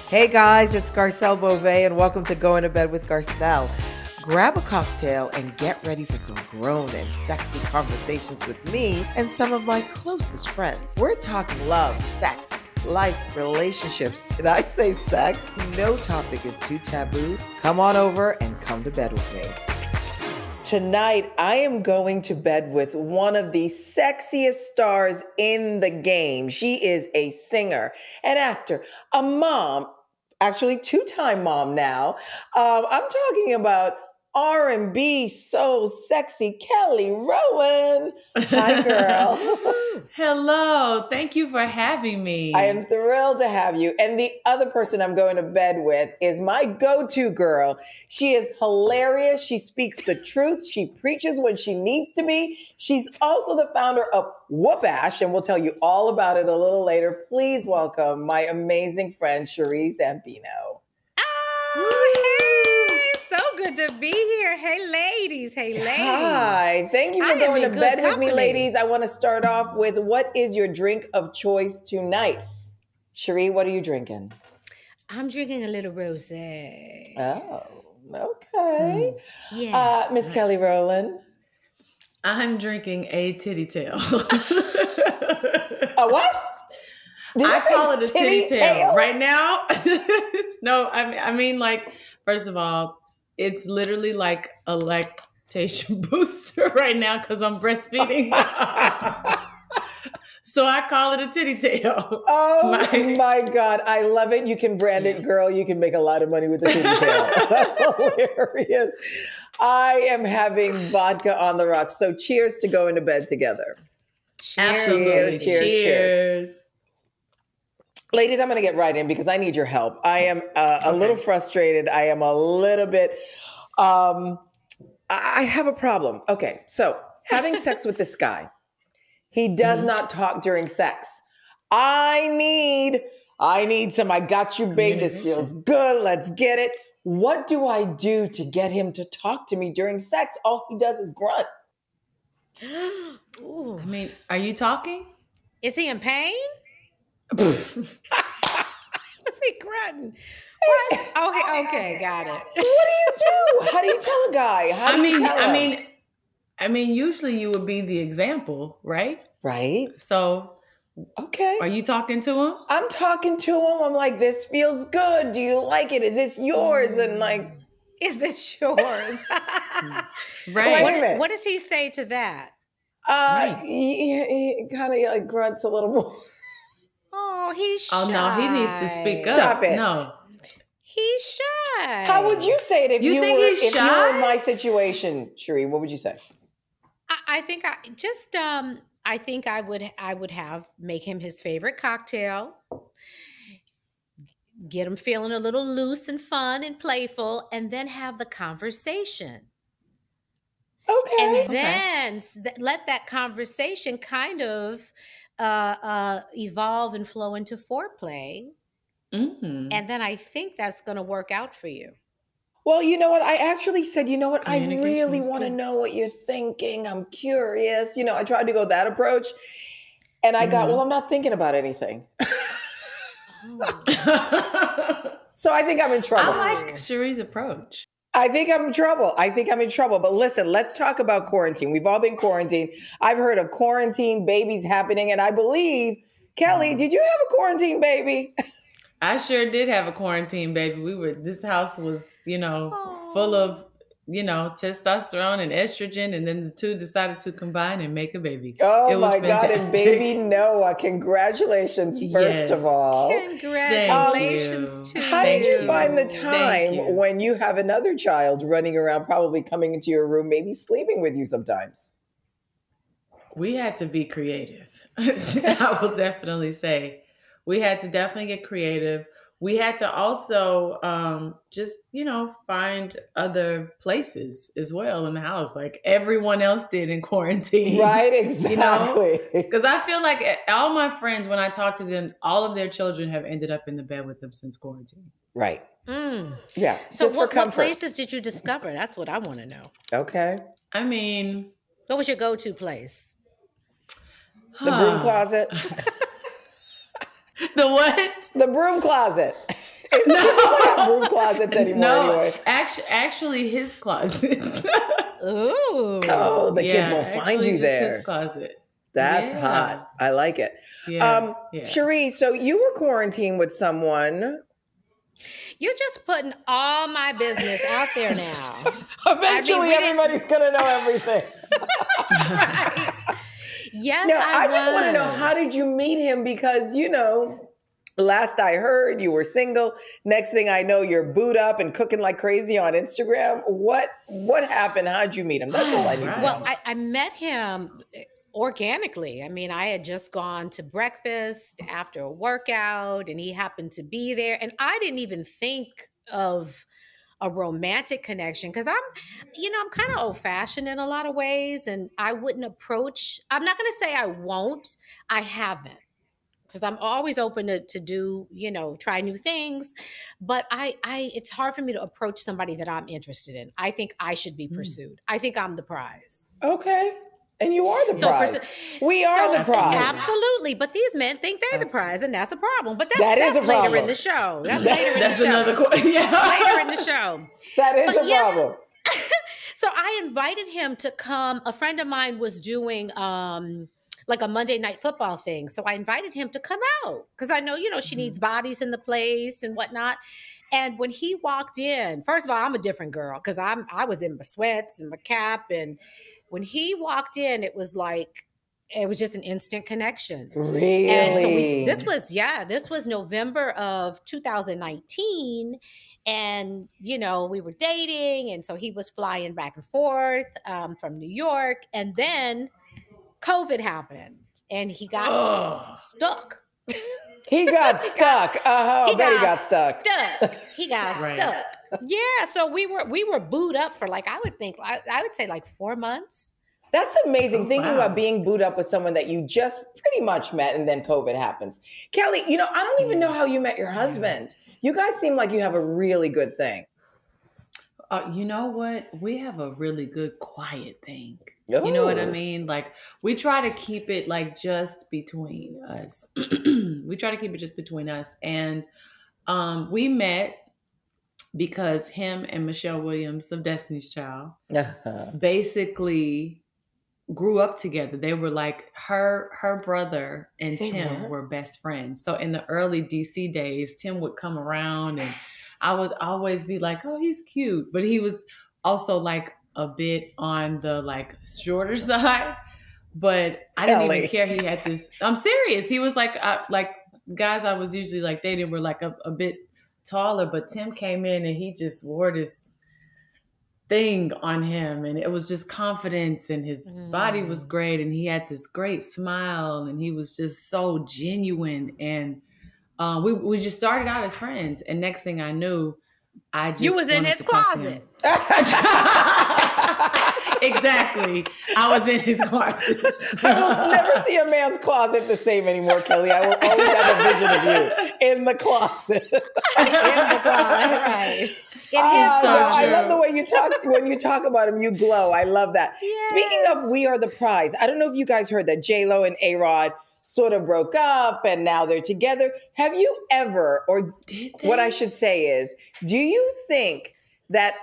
Hey guys, it's Garcelle Beauvais and welcome to Going to Bed with Garcelle. Grab a cocktail and get ready for some grown and sexy conversations with me and some of my closest friends. We're talking love, sex, life, relationships. Did I say sex? No topic is too taboo. Come on over and come to bed with me. Tonight, I am going to bed with one of the sexiest stars in the game. She is a singer, an actor, a mom, actually two-time mom now. I'm talking about R&B soul sexy Kelly Rowland. Hi, girl. Hello. Thank you for having me. I am thrilled to have you. And the other person I'm going to bed with is my go-to girl. She is hilarious. She speaks the truth. She preaches when she needs to be. She's also the founder of Whoop-Ash, and we'll tell you all about it a little later. Please welcome my amazing friend, Sheree Zampino. Oh, hey, so good to be here. Hey, ladies. Hi. Thank you for going to bed with me, ladies. I want to start off with, what is your drink of choice tonight? Sheree, what are you drinking? I'm drinking a little rosé. Oh, okay. Yeah. Miss Kelly Rowland? I'm drinking a titty tail. A what? I call it a titty tail right now. No, I mean, like, first of all, it's literally like a lactation booster right now because I'm breastfeeding. So I call it a titty tail. Oh my God. I love it. You can brand it, girl. You can make a lot of money with the titty tail. That's hilarious. I am having vodka on the rocks. So cheers to going to bed together. Absolutely. Cheers. Ladies, I'm going to get right in because I need your help. I am a little frustrated. I am a little bit, I have a problem. Okay, so having sex with this guy, he does not talk during sex. I need some, I got you, babe. This feels good. Let's get it. What do I do to get him to talk to me during sex? All he does is grunt. I mean, are you talking? Is he in pain? What's he grunting? What? Oh, okay, got it. What do you do? How do you tell a guy? I mean, usually you would be the example, right? Right. So, okay. Are you talking to him? I'm talking to him. I'm like, this feels good. Do you like it? Is this yours? And like, is this yours? Right. Wait a minute. What does he say to that? He kind of like grunts a little more. Oh, he's shy. Oh, no, he needs to speak up. Stop it. No. He's shy. How would you say it if you were in my situation, Sheree? What would you say? I think I would make him his favorite cocktail, get him feeling a little loose and fun and playful, and then have the conversation. Okay. And then let that conversation kind of evolve and flow into foreplay. Mm-hmm. And then I think that's going to work out for you. Well, you know what? I actually said, you know what? I really want to know what you're thinking. I'm curious. You know, I tried to go that approach. And I got, well, I'm not thinking about anything. So I think I'm in trouble. I like Sheree's approach. I think I'm in trouble. But listen, let's talk about quarantine. We've all been quarantined. I've heard of quarantine babies happening. And I believe, Kelly, did you have a quarantine baby? I sure did have a quarantine baby. This house was, full of, testosterone and estrogen. And then the two decided to combine and make a baby. Oh my God. And baby Noah, congratulations, first of all. Congratulations to you. How did you find the time when you have another child running around, probably coming into your room, maybe sleeping with you sometimes? We had to be creative. I will definitely say. We had to definitely get creative. We had to also just, find other places as well in the house, like everyone else did in quarantine. Right, exactly. Because I feel like all my friends, when I talk to them, all of their children have ended up in the bed with them since quarantine. Right. Mm. Yeah. So just what for comfort. places did you discover? That's what I want to know. Okay. I mean, what was your go-to place? The broom closet. The what? The broom closet. People don't have broom closets anymore anyway. Actually his closet. Ooh. Oh, the kids won't find you there. His closet. That's hot. I like it. Sheree, so you were quarantined with someone. You're just putting all my business out there now. Eventually, everybody's going to know everything. Right. Yes, now, I just want to know, how did you meet him? Because, last I heard, you were single. Next thing I know, you're booed up and cooking like crazy on Instagram. What happened? How'd you meet him? That's all I need to know. Well, I met him organically. I mean, I had just gone to breakfast after a workout and he happened to be there. And I didn't even think of a romantic connection because I'm kind of old fashioned in a lot of ways. And I wouldn't approach, I'm not going to say I won't, I haven't. Because I'm always open to do, try new things. But it's hard for me to approach somebody that I'm interested in. I think I should be pursued. I think I'm the prize. Okay. And you are the prize. We are the prize. Absolutely. But these men think they're the prize, and that's a problem. But that's later problem. in the show. That's later in the show. Another question. Later in the show. That is a problem. So I invited him to come. A friend of mine was doing like a Monday Night Football thing. So I invited him to come out because I know, she needs bodies in the place and whatnot. And when he walked in, first of all, I'm a different girl because I was in my sweats and my cap. And when he walked in, it was just an instant connection. Really? And so this was November of 2019. And, we were dating. And so he was flying back and forth from New York. And then COVID happened and he got stuck. He got stuck. He got stuck. He got stuck. Yeah. So we were booed up for I would say 4 months. That's amazing. Thinking about being booed up with someone that you just pretty much met and then COVID happens. Kelly, I don't even know how you met your husband. You guys seem like you have a really good thing. You know what? We have a really good quiet thing. Oh. You know what I mean? We try to keep it just between us. We try to keep it just between us. And we met because him and Michelle Williams of Destiny's Child basically grew up together. They were her brother and Tim were best friends. So in the early DC days, Tim would come around and I would always be like, oh, he's cute. But he was also a bit on the shorter side. But I didn't even care. He had this, I'm serious. He was guys I was usually dating were a bit taller, but Tim came in and he just wore this thing on him. And it was just confidence and his body was great. And he had this great smile and he was just so genuine. And we just started out as friends, and next thing I knew, you was in his closet. Exactly, I was in his closet. I will never see a man's closet the same anymore, Kelly. I will always have a vision of you in the closet. In the closet, right? I love the way you talk. When you talk about him, you glow. I love that. Yes. Speaking of We Are the Prize, I don't know if you guys heard that J-Lo and A-Rod sort of broke up and now they're together. Have you ever, or what I should say is, do you think that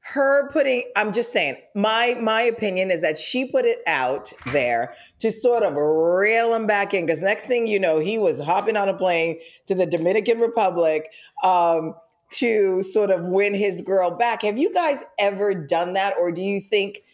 her putting, I'm just saying, my opinion is that she put it out there to sort of reel him back in, because next thing you know, he was hopping on a plane to the Dominican Republic to sort of win his girl back. Have you guys ever done that? Or do you think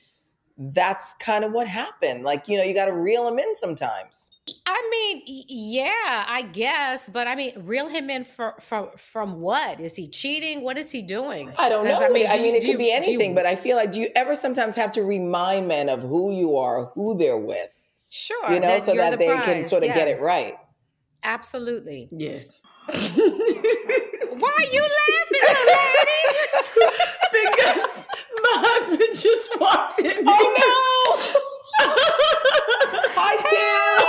that's kind of what happened? You got to reel him in sometimes. I mean, yeah, I guess. But I mean, reel him in from what? Is he cheating? What is he doing? I don't know. It could be anything. But I feel like, do you ever sometimes have to remind men of who you are, who they're with? Sure. So that they can sort of get it right. Absolutely. Yes. Why are you laughing, lady? Because my husband just walked in. Oh no! Hi, Tim.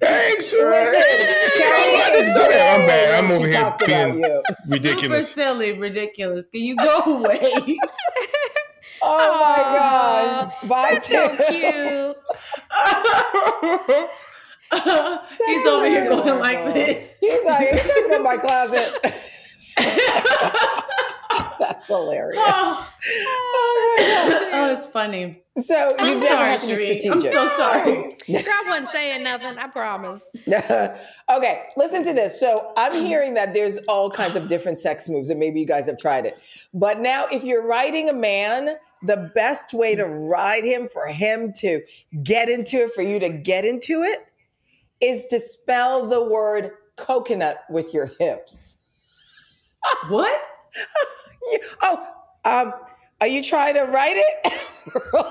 Hey, Sheree. I'm bad. I'm over here being ridiculous. Super silly, ridiculous. Can you go away? Oh my gosh. Bye, Tim. So cute. He's over here going like this. He's like, are you talking about my closet? That's hilarious. Oh my God. Oh, it's funny. So you never have to be strategic. I'm so sorry. I wasn't saying nothing, I promise. Okay, listen to this. So I'm hearing that there's all kinds of different sex moves, and maybe you guys have tried it. But now if you're riding a man, the best way to ride him, for him to get into it, for you to get into it, is to spell the word coconut with your hips. What? Are you trying to write it?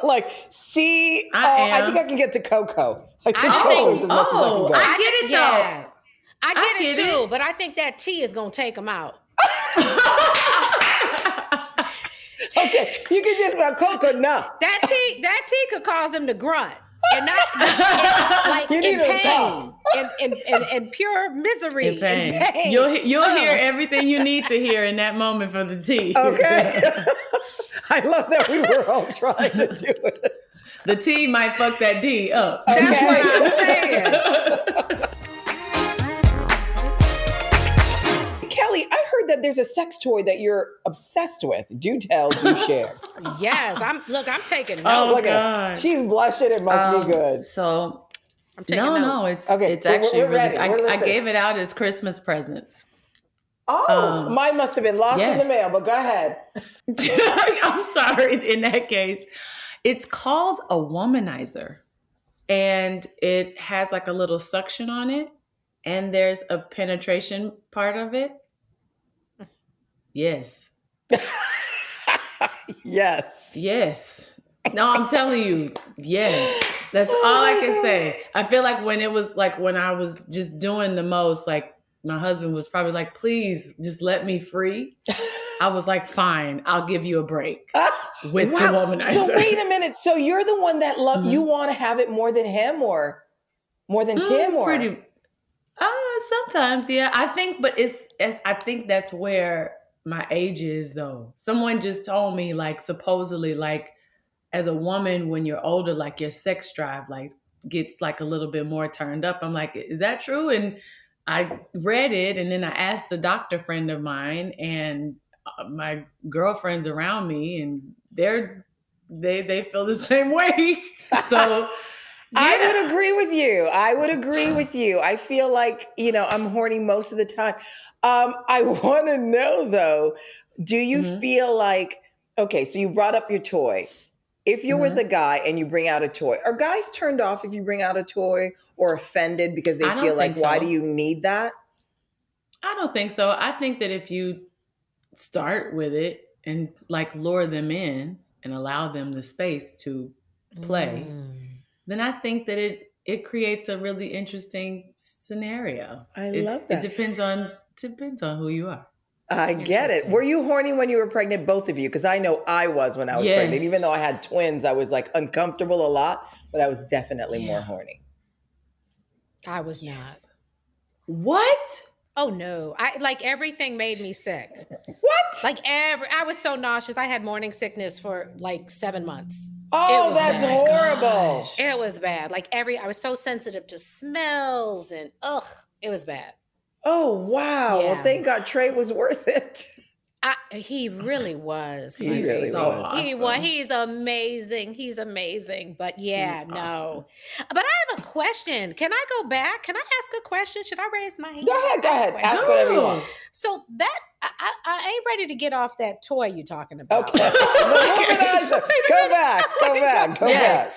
Like, see, I think I can get to cocoa. I think cocoa is as much as I can go. I get it, though. I get it, too, but I think that T is going to take him out. Okay, you can just spell coconut. That T could cause him to grunt. And not like you in pain, in pure misery, in pain. You'll hear everything you need to hear in that moment for the T. Okay. I love that we were all trying to do it. The T might fuck that D up. Okay. That's what I'm saying. Kelly, I heard that there's a sex toy that you're obsessed with. Do tell, do share. Yes, I'm taking notes. Oh, look at her. She's blushing. It must be good. So, I'm taking notes. No, it's okay. It's actually we're ready. really. I gave it out as Christmas presents. Oh, mine must have been lost in the mail. But go ahead. I'm sorry. In that case, it's called a womanizer, and it has like a little suction on it, and there's a penetration part of it. Yes. Yes. No, I'm telling you, yes. That's all I can say. I feel like when I was just doing the most, like my husband was probably like, please just let me free. I was like, fine, I'll give you a break with the womanizer. So wait a minute. So you're the one that you want to have it more than him or more than Tim or? Sometimes, yeah. I think that's where my age is, though. Someone just told me, like, supposedly, like, as a woman, when you're older, like, your sex drive, like, gets, like, a little bit more turned up. I'm like, is that true? And I read it, and then I asked a doctor friend of mine, and my girlfriends around me, and they feel the same way. So... Yeah. I would agree with you. I feel like, I'm horny most of the time. I want to know, though, do you feel like, okay, so you brought up your toy. If you're with a guy and you bring out a toy, are guys turned off if you bring out a toy or offended because they feel like, why do you need that? I don't think so. I think that if you start with it and like lure them in and allow them the space to play, then I think that it creates a really interesting scenario. I love that. It depends on who you are. I get it. Were you horny when you were pregnant, both of you? Because I know I was when I was pregnant. Even though I had twins, I was like uncomfortable a lot, but I was definitely more horny. I was not. What? Oh no. Everything made me sick. What? I was so nauseous. I had morning sickness for like 7 months. Oh, that's horrible. Gosh. It was bad. I was so sensitive to smells and it was bad. Oh, wow. Yeah. Well, thank God Trey was worth it. He really was. He really so was. Awesome. He's amazing. He's amazing. But awesome. But I have a question. Can I go back? Can I ask a question? Should I raise my hand? Go ahead. Ask whatever you want. So I ain't ready to get off that toy you're talking about. Okay. Go back.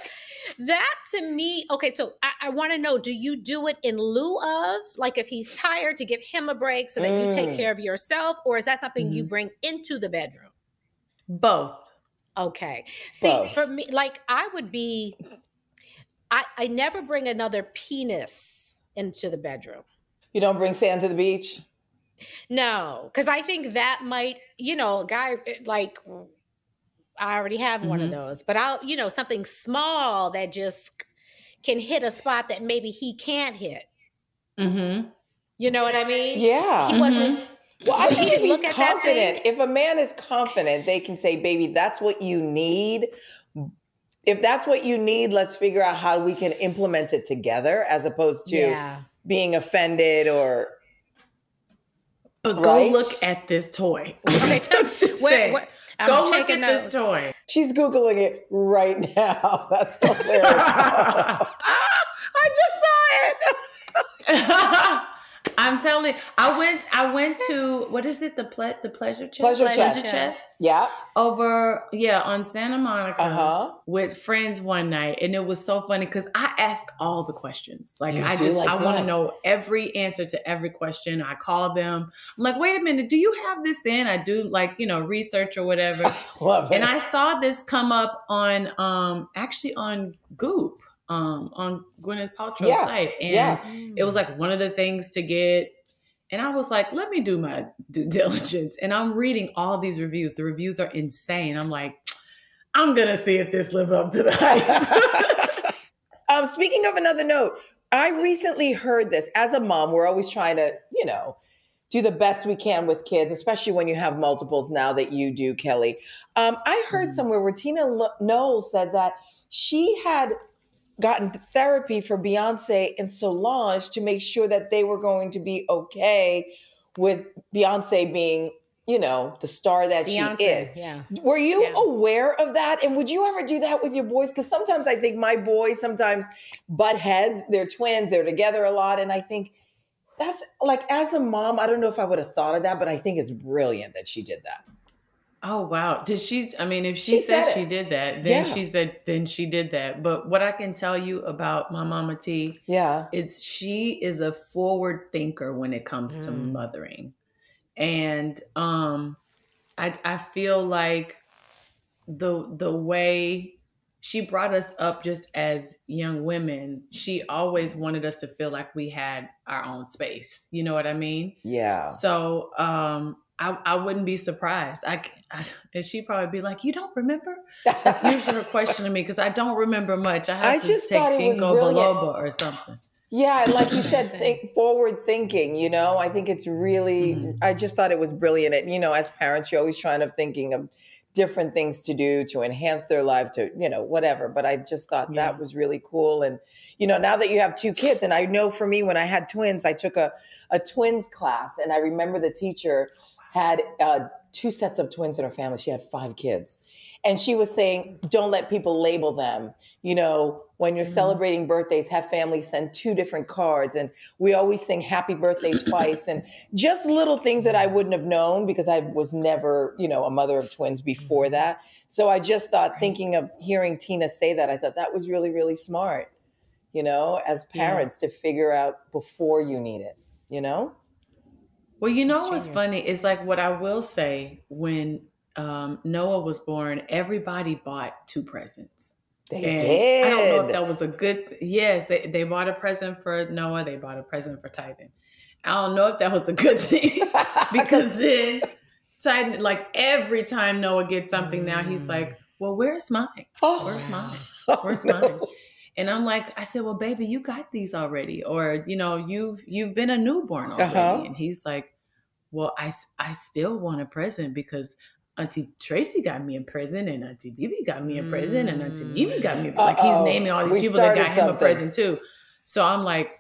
That to me, okay, so I want to know, do you do it in lieu of, like if he's tired, to give him a break so that you take care of yourself, or is that something you bring into the bedroom? Both. Okay. See, for me, like I never bring another penis into the bedroom. You don't bring sand to the beach? No, because I think that might, a guy like... I already have one of those, but I'll, something small that just can hit a spot that maybe he can't hit. Mm-hmm. You know what I mean? Yeah. He wasn't. Well, I think if he's confident, if a man is confident, they can say, baby, that's what you need. if that's what you need, let's figure out how we can implement it together as opposed to being offended or. But go look at this toy. Go look at this toy. She's Googling it right now. That's hilarious. I just saw it. I'm telling you, I went to, what is it? The pleasure chest? Pleasure chest. Yeah. On Santa Monica with friends one night. And it was so funny because I ask all the questions. I want to know every answer to every question. I call them. I'm like, wait a minute, do you have this in? I do research or whatever. Love it. And I saw this come up on, actually on Goop. On Gwyneth Paltrow's site. And it was like one of the things to get. And I was like, let me do my due diligence. And I'm reading all these reviews. The reviews are insane. I'm like, I'm going to see if this live up to the hype. Speaking of another note, I recently heard this. As a mom, we're always trying to, do the best we can with kids, especially when you have multiples now that you do, Kelly. I heard somewhere where Tina Knowles said that she had gotten therapy for Beyonce and Solange to make sure that they were going to be okay with Beyonce being, the star that Beyonce, she is. Yeah. Were you aware of that? And would you ever do that with your boys? Because sometimes I think my boys sometimes butt heads. They're twins. They're together a lot. And I think that's as a mom, I don't know if I would have thought of that, but I think it's brilliant that she did that. Oh, wow. Did she, if she said she did that, then she did that. But what I can tell you about my mama T is she is a forward thinker when it comes to mothering. And I feel like the way she brought us up just as young women, she always wanted us to feel like we had our own space. You know what I mean? Yeah. So, I wouldn't be surprised. And she'd probably be like, you don't remember? That's usually her question to me because I don't remember much. I have to just take thought it was ginkgo brilliant. biloba or something. Yeah, and like you said, forward thinking, I think it's really, I just thought it was brilliant. And, as parents, you're always trying to thinking of different things to do to enhance their life to, whatever. But I just thought that was really cool. And, now that you have two kids, and I know for me, when I had twins, I took a twins class, and I remember the teacher had 2 sets of twins in her family. She had 5 kids. And she was saying, don't let people label them. When you're celebrating birthdays, have families send 2 different cards. And we always sing happy birthday twice. And just little things that I wouldn't have known because I was never, a mother of twins before that. So I just thought, thinking of hearing Tina say that, I thought that was really, really smart, as parents to figure out before you need it, Well, what's funny is what I will say, when Noah was born, everybody bought 2 presents. They did. I don't know if that was a good, yes, they bought a present for Noah. They bought a present for Titan. I don't know if that was a good thing because then Titan, every time Noah gets something now, he's like, well, where's mine? Where's mine? Where's mine? And I'm like, I said, well, baby, you got these already. Or, you've been a newborn already. And he's like, well, I still want a present because Auntie Tracy got me a present and Auntie Bibi got me a present and Auntie Mimi got me a present. He's naming all these people that got him a present too. So I'm like,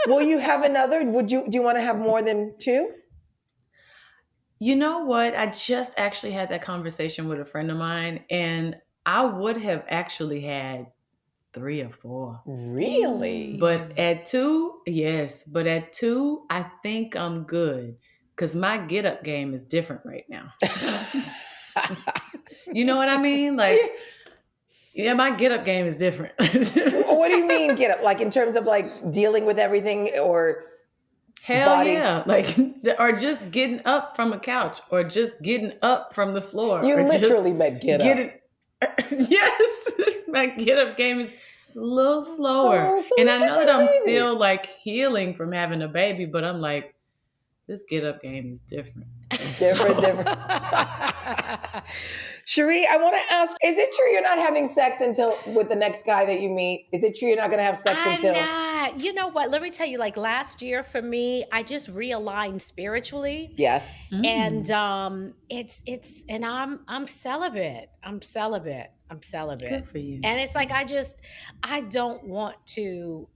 Will you have another? Do you want to have more than 2? You know what? I just actually had that conversation with a friend of mine, and I would have actually had 3 or 4. Really? But at 2, yes. But at 2, I think I'm good because my get up game is different right now. You know what I mean? My get up game is different. What do you mean get up? In terms of dealing with everything or hell body? Yeah. Or just getting up from a couch or just getting up from the floor. You literally meant get up. Yes. My get up game is a little slower. So and I know that I'm still healing from having a baby, but I'm like, this get up game is different. Different. Sheree, I want to ask, is it true you're not having sex until with the next guy that you meet? Is it true you're not going to have sex until? I'm not. You know what? Let me tell you, like last year for me, I just realigned spiritually. Yes. And and I'm celibate. I'm celibate. Good for you. And it's like I don't want to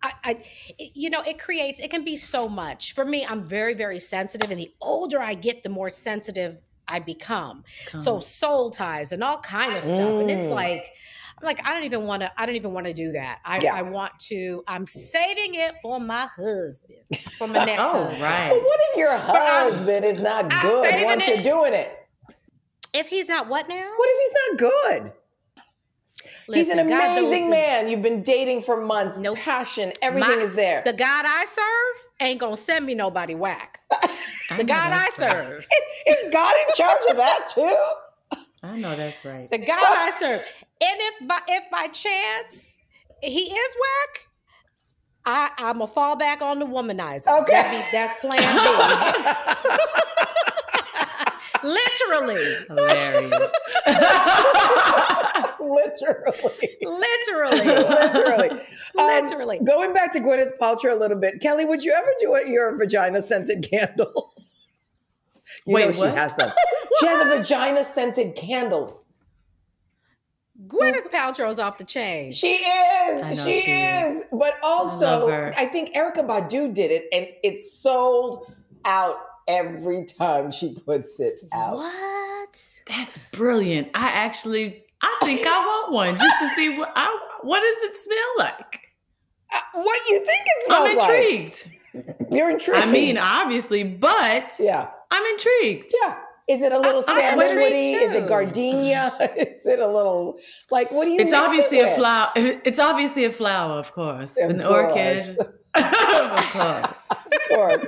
it can be so much. For me, I'm very, very sensitive. And the older I get, the more sensitive I become. So soul ties and all kind of stuff. And it's like, I don't even want to do that. I'm saving it for my husband, for my next husband. Right. But what if your husband is not good once you're doing it? If he's not what now? What if he's not good? Listen, he's an amazing man. You've been dating for months. No passion. Everything is there. The God I serve ain't going to send me nobody whack. The God I serve. Is God in charge of that too? I know that's right. The God I serve. And if by chance he is whack, I'm going to fall back on the womanizer. Okay. That's plan B. Literally. Hilarious. Literally. Going back to Gwyneth Paltrow a little bit. Kelly, would you ever do your vagina scented candle? Wait, what? She has them. She has a vagina scented candle. Gwyneth Paltrow's off the chain. She is. She is. But also, I think Erykah Badu did it, and it sold out every time she puts it out. What? That's brilliant. I think I want one just to see what does it smell like? What you think it smells like? I'm intrigued. You're intrigued. I mean, obviously, but yeah, I'm intrigued. Yeah. Is it a little sandalwoody? Is it gardenia? Is it a little what do you? It's obviously a flower. It's obviously a flower, of course. An orchid. Of course.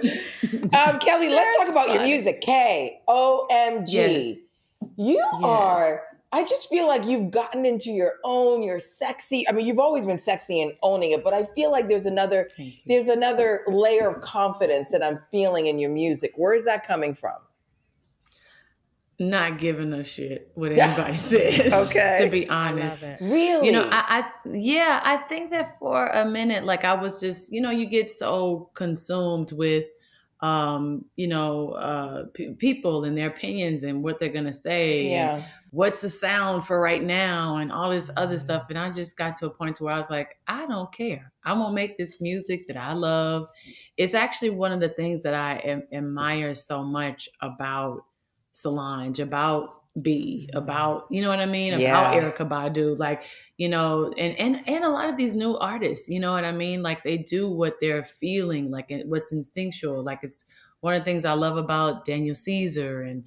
Kelly, let's talk about your music. KOMG. Yes. You are. I just feel like you've gotten into your own. You're sexy. I mean, you've always been sexy and owning it, but I feel like there's another layer of confidence that I'm feeling in your music. Where is that coming from? Not giving a shit what anybody says. Okay. To be honest. Really? I think that for a minute, I was just, you get so consumed with, people and their opinions and what they're going to say. Yeah. And what's the sound for right now and all this other stuff. And I just got to a point where I was like, I don't care. I'm going to make this music that I love. It's actually one of the things that I admire so much about Solange, about B, about, you know what I mean? About Erykah Badu, and a lot of these new artists, you know what I mean? They do what they're feeling, what's instinctual. It's one of the things I love about Daniel Caesar and,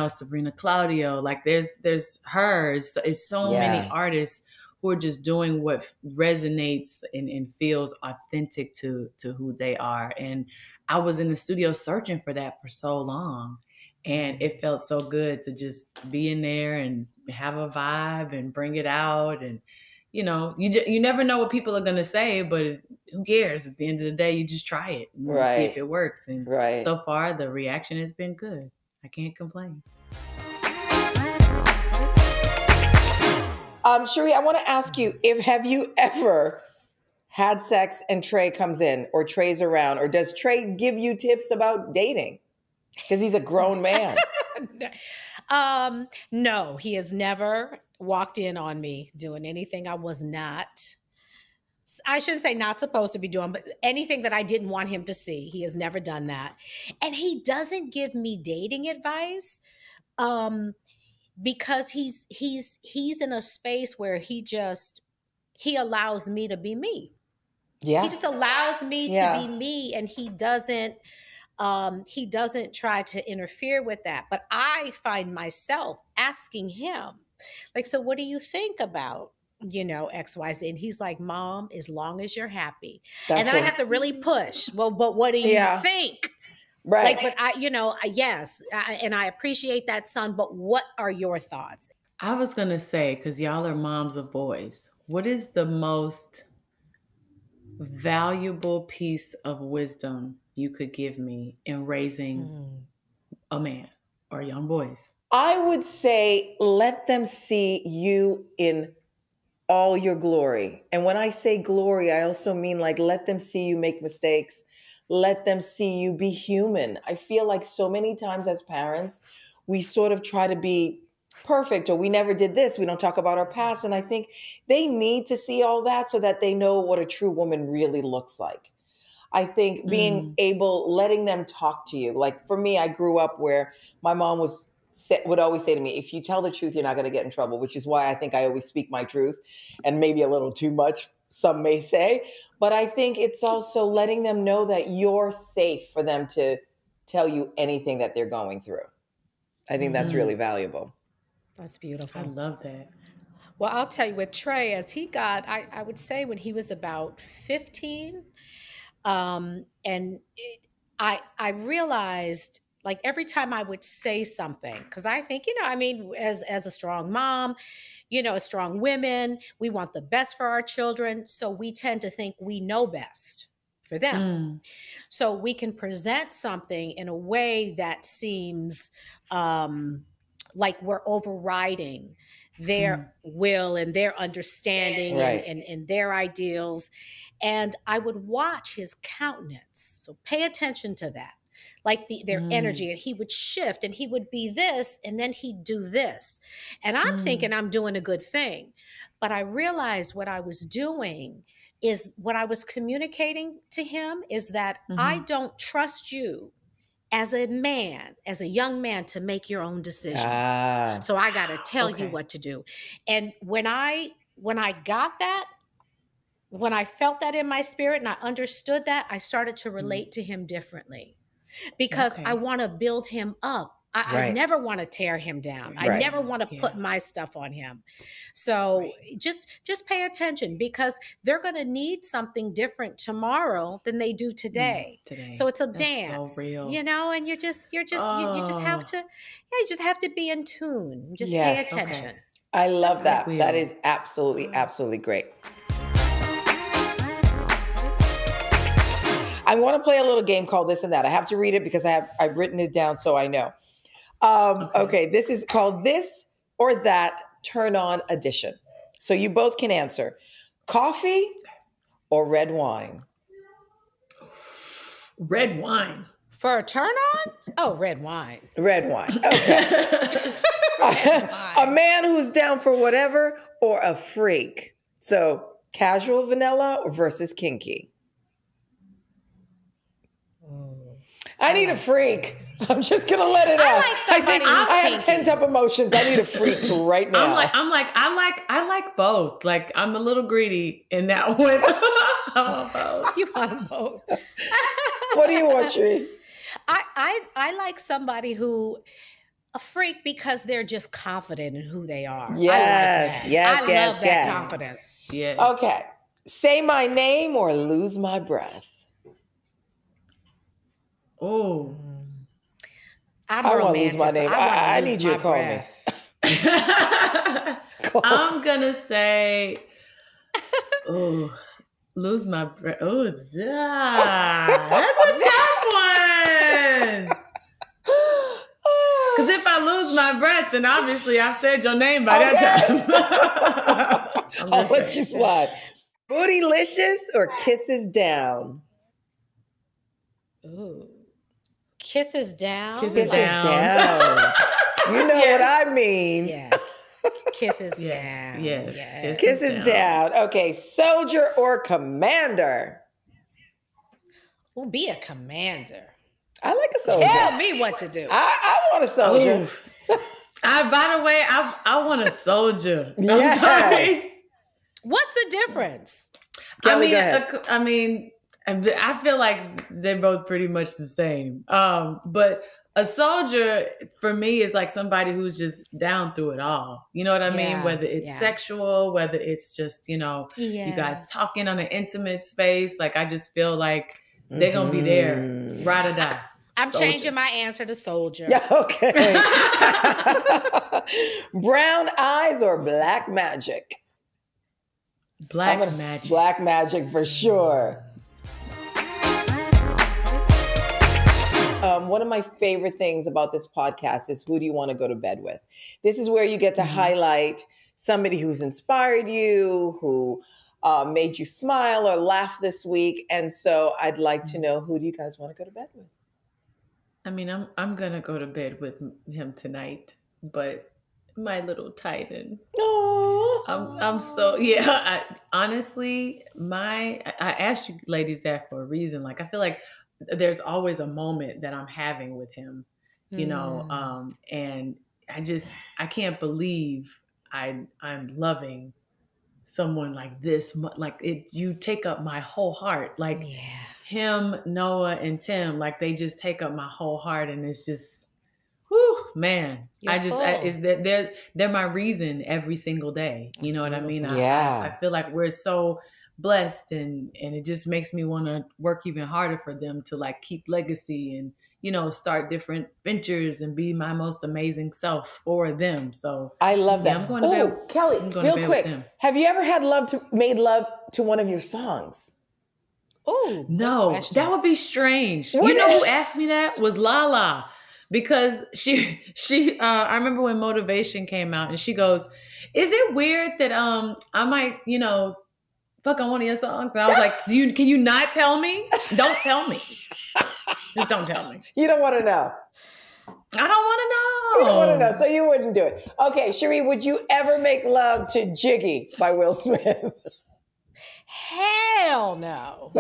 Sabrina Claudio. There's hers. It's so many artists who are just doing what resonates and feels authentic to who they are. And I was in the studio searching for that for so long. And it felt so good to just be in there and have a vibe and bring it out. And, you never know what people are going to say, but who cares? At the end of the day, you just try it and see if it works. And so far, the reaction has been good. I can't complain. Sheree, I want to ask you, have you ever had sex and Trey comes in or Trey's around, or does Trey give you tips about dating? Because he's a grown man. No, he has never walked in on me doing anything I was not. I shouldn't say not supposed to be doing, but anything that I didn't want him to see. He has never done that. And he doesn't give me dating advice because he's in a space where he allows me to be me. Yeah. He just allows me to be me, and he doesn't try to interfere with that. But I find myself asking him, so what do you think about, XYZ? And he's like, Mom, as long as you're happy. And then I have to really push. Well, but what do you think? Right. But yes. And I appreciate that, son. But what are your thoughts? I was going to say, because y'all are moms of boys, what is the most valuable piece of wisdom you could give me in raising a man or young boys? I would say let them see you in all your glory. And when I say glory, I also mean like let them see you make mistakes. Let them see you be human. I feel like so many times as parents, we sort of try to be perfect, or we never did this. We don't talk about our past. And I think they need to see all that so that they know what a true woman really looks like. I think being able, letting them talk to you. Like for me, I grew up where my mom would always say to me, if you tell the truth, you're not going to get in trouble, which is why I think I always speak my truth, and maybe a little too much, some may say. But I think it's also letting them know that you're safe for them to tell you anything that they're going through. I think that's really valuable. That's beautiful. I love that. Well, I'll tell you, with Trey, as he got, I would say when he was about 15, I realized, like, every time I would say something, because I think, I mean, as a strong mom, as strong women, we want the best for our children. So we tend to think we know best for them. So we can present something in a way that seems like we're overriding their will and their understanding and their ideals. And I would watch his countenance. So pay attention to that. Like their energy, and he would shift and he would be this, and then he'd do this. And I'm thinking I'm doing a good thing. But I realized what I was doing is, what I was communicating to him is that I don't trust you as a man, as a young man, to make your own decisions. So I got to tell you what to do. And when I got that, when I felt that in my spirit and I understood that, I started to relate to him differently. Because I want to build him up. I never want to tear him down. I never want to put my stuff on him. So just pay attention, because they're going to need something different tomorrow than they do today. So it's a dance, so real. And you just have to be in tune. Just pay attention. I love that. That is absolutely great. I want to play a little game called This and That. I have to read it because I've written it down so I know. Okay, this is called This or That Turn On Edition. So you both can answer. Coffee or red wine? Red wine. For a turn on? Oh, red wine. Red wine. Okay. A man who's down for whatever or a freak? So casual vanilla versus kinky? I need a freak. I'm just gonna let it out. I think I have pent up emotions. I need a freak right now. I like both. Like, I'm a little greedy in that one. I want both. You want both. What do you want, Sheree? I like somebody a freak, because they're just confident in who they are. Yes, I love that confidence. Yes. Okay. Say my name or lose my breath. Oh, I want to lose my name. I need you to call me. I'm going to say, lose my breath. Oh, that's a tough one. Because if I lose my breath, then obviously I've said your name by that time. I'll let you slide. Bootylicious or kisses down? Ooh. Kisses down. Kisses down. You know what I mean. Yeah. Kisses down. Yes. Kisses down. Okay. Soldier or commander? We'll be a commander. I like a soldier. Tell me what to do. I want a soldier. By the way, I want a soldier. Yes. What's the difference? Kelly, I mean, I feel like they're both pretty much the same. But a soldier for me is like somebody who's just down through it all. You know what I mean? Whether it's sexual, whether it's just, you guys talking on an intimate space. Like, I just feel like they're going to be there, ride or die. I'm changing my answer to soldier. Yeah, okay. Brown eyes or black magic? Black magic. Black magic for sure. one of my favorite things about this podcast is who do you want to go to bed with? This is where you get to highlight somebody who's inspired you, who made you smile or laugh this week. And so I'd like to know, who do you guys want to go to bed with? I mean, I'm gonna go to bed with him tonight, but my little Titan. I'm so honestly, I asked you ladies that for a reason. Like, I feel like there's always a moment that I'm having with him, you know, and I can't believe I'm loving someone like this. Like, you take up my whole heart. Like him, Noah, and Tim, like they just take up my whole heart, and it's just, whew, man. They're my reason every single day. You know what I mean? I feel like we're so blessed, and it just makes me want to work even harder for them to like keep legacy and, you know, start different ventures and be my most amazing self for them. So I love that. I'm going to bed. Kelly, real quick, have you ever had made love to one of your songs? Oh no, that would be strange. You know who asked me that was Lala, because she I remember when Motivation came out, and she goes, "Is it weird that I might, you know, fuck on one of your songs?" And I was like, can you not tell me? Don't tell me. Just don't tell me. You don't want to know. I don't want to know. You don't want to know, so you wouldn't do it. Okay, Sheree, would you ever make love to Jiggy by Will Smith? Hell no.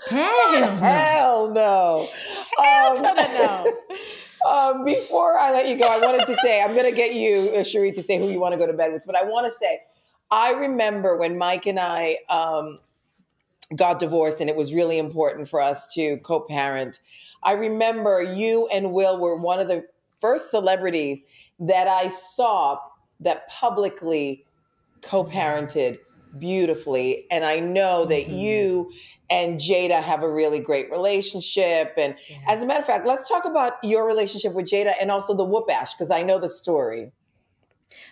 Hell no. Hell to the no. Before I let you go, I wanted to say, I'm going to get you, Sheree, to say who you want to go to bed with. But I want to say, I remember when Mike and I got divorced, and it was really important for us to co-parent. I remember you and Will were one of the first celebrities that I saw that publicly co-parented beautifully. And I know that you and Jada have a really great relationship. And as a matter of fact, let's talk about your relationship with Jada and also the whoop ash, because I know the story.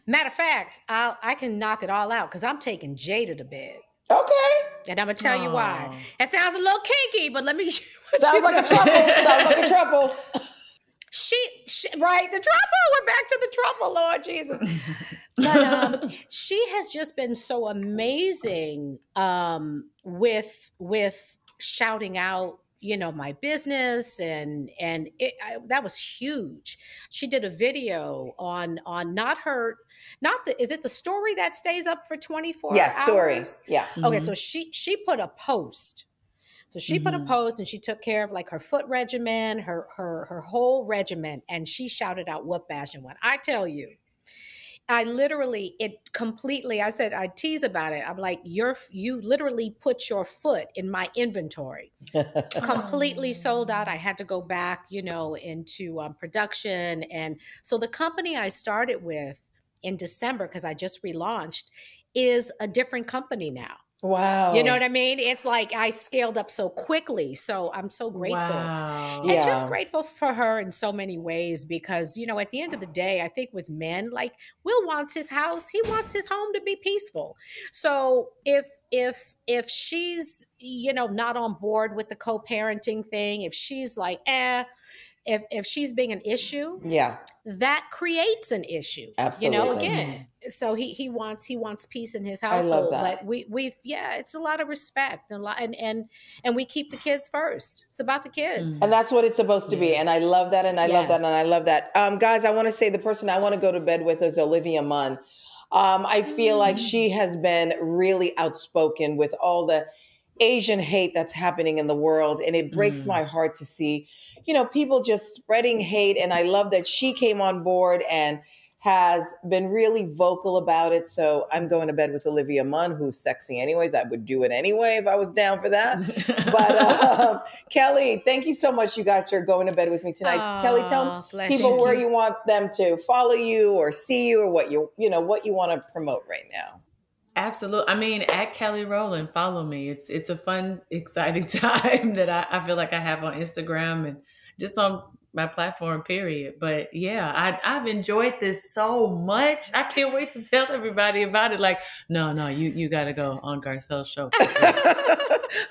Matter of fact, I can knock it all out because I'm taking Jada to bed. Okay. And I'm going to tell you why. It sounds a little kinky, but let me... Sounds like a trouble. Sounds like a trouble. She right, the trouble. We're back to the trouble, Lord Jesus. But she has just been so amazing with shouting out, you know, my business, and that was huge. She did a video on is it the story that stays up for 24 hours? Yeah, stories. Yeah. Okay, so she put a post. So she put a post, and she took care of like her foot regimen, her whole regimen, and she shouted out whoop bash. And when I tell you, I said, I tease about it. I'm like, you literally put your foot in my inventory. Completely sold out. I had to go back, you know, into production. And so the company I started with in December, because I just relaunched, is a different company now. Wow. You know what I mean? It's like I scaled up so quickly. So I'm so grateful. Wow. And just grateful for her in so many ways, because, you know, at the end of the day, I think with men, like Will wants his house. He wants his home to be peaceful. So if she's, you know, not on board with the co-parenting thing, if she's like, if she's being an issue, that creates an issue. Absolutely. You know, again, so he wants peace in his household. I love that. But we've it's a lot of respect and we keep the kids first. It's about the kids. And that's what it's supposed to be. And I love that. And I love that. And I love that. Guys, I want to say the person I want to go to bed with is Olivia Munn. I feel like she has been really outspoken with all the Asian hate that's happening in the world. And it breaks my heart to see, you know, people just spreading hate. And I love that she came on board and has been really vocal about it. So I'm going to bed with Olivia Munn, who's sexy anyways. I would do it anyway if I was down for that. But Kelly, thank you so much, you guys, for going to bed with me tonight. Kelly, tell people where you want them to follow you or see you, or what you want to promote right now. Absolutely. I mean, at Kelly Rowland, follow me. It's a fun, exciting time that I feel like I have on Instagram and just on my platform, period. But yeah, I've enjoyed this so much. I can't wait to tell everybody about it. Like, no, you got to go on Garcelle's show.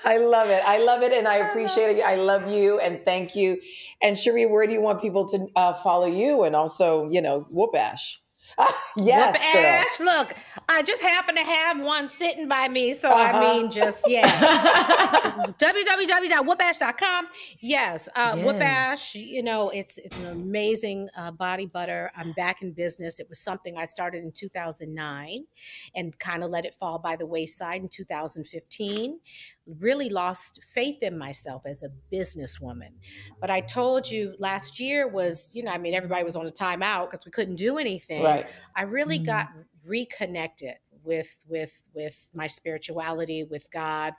I love it. I love it. And I appreciate it. I love you and thank you. And Sheree, where do you want people to follow you? And also, Whoop Ash. Yes, Whoop Ash. Look, I just happen to have one sitting by me. So, I mean, just, www.whoopash.com. Yes. Whoop Ash, it's an amazing body butter. I'm back in business. It was something I started in 2009 and kind of let it fall by the wayside in 2015. Really lost faith in myself as a businesswoman. But I told you last year was, everybody was on a timeout because we couldn't do anything. Right. I really got reconnected with my spirituality, with God.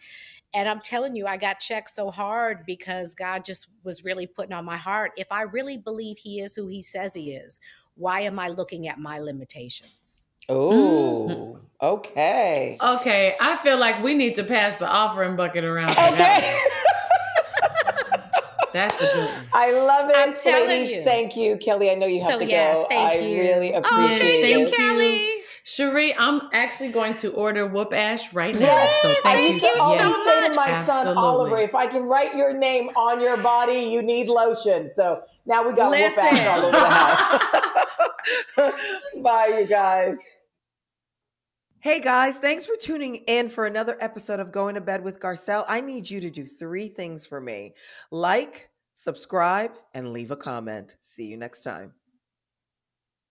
And I'm telling you, I got checked so hard because God just was really putting on my heart. If I really believe he is who he says he is, why am I looking at my limitations? Oh, okay. Okay, I feel like we need to pass the offering bucket around. Okay. That's a good one. I love it. I'm telling Ladies, you. Thank you. Kelly, I know you have to go. Thank you. Really appreciate it. Thank you, Kelly. Sheree, I'm actually going to order Whoop Ash right now. Yes, So thank you so much. I used to say to my son, Absolutely. Oliver, if I can write your name on your body, you need lotion. So now we got Whoop Ash all over the house. Bye, you guys. Hey guys, thanks for tuning in for another episode of Going to Bed with Garcelle. I need you to do 3 things for me. Like, subscribe, and leave a comment. See you next time.